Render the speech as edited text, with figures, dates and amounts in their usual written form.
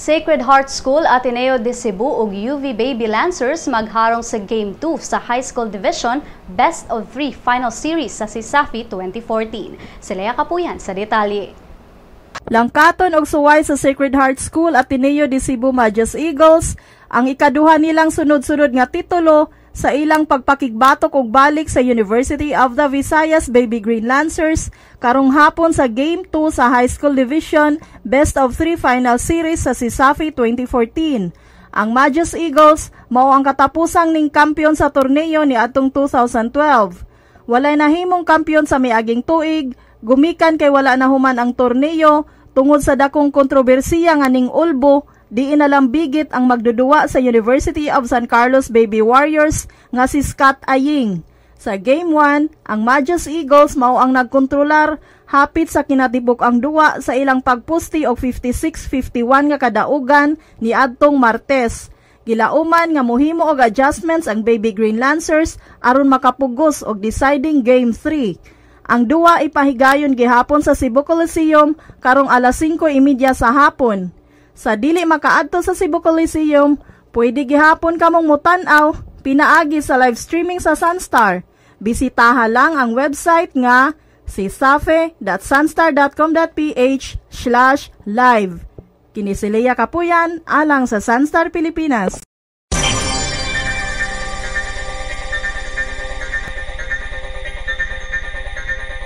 Sacred Heart School, Ateneo de Cebu ug UV Baby Lancers magharong sa Game 2 sa High School Division Best of 3 Final Series sa CISAFI 2014. Si Lea Kapuyan sa detalye. Langkaton og suway sa Sacred Heart School, Ateneo de Cebu Majas Eagles ang ikaduha nilang sunod-sunod nga titulo sa ilang pagpakigbatok og balik sa University of the Visayas Baby Green Lancers karong hapon sa Game 2 sa High School Division Best of 3 Final Series sa CISAFI 2014. Ang Majas Eagles mao ang katapusang ning kampiyon sa torneo ni atong 2012. Walay nahimong kampiyon sa miaging tuig, gumikan kay wala na human ang torneo tungod sa dakong kontrobersiya nga ning ulbo. Di inalambigit ang magduduwa sa University of San Carlos Baby Warriors nga si Scott Aying. Sa Game 1, ang Majas Eagles mao ang nagkontrolar hapit sa kinatibok ang duwa sa ilang pagpusti og 56-51 nga kadaugan ni adtong Martes. Gilauman nga mohimo og adjustments ang Baby Green Lancers aron makapugos og deciding Game 3. Ang duwa ipahigayon gihapon sa Cebu Coliseum karong alas 5:30 sa hapon. Sa dili makaadto sa Cebu Coliseum, pwede gihapon kamong mutan-aw pinaagi sa live streaming sa Sunstar. Bisitaha lang ang website nga cisafe.sunstar.com.ph/live. Kini si Lea Kapuyan alang sa Sunstar Pilipinas.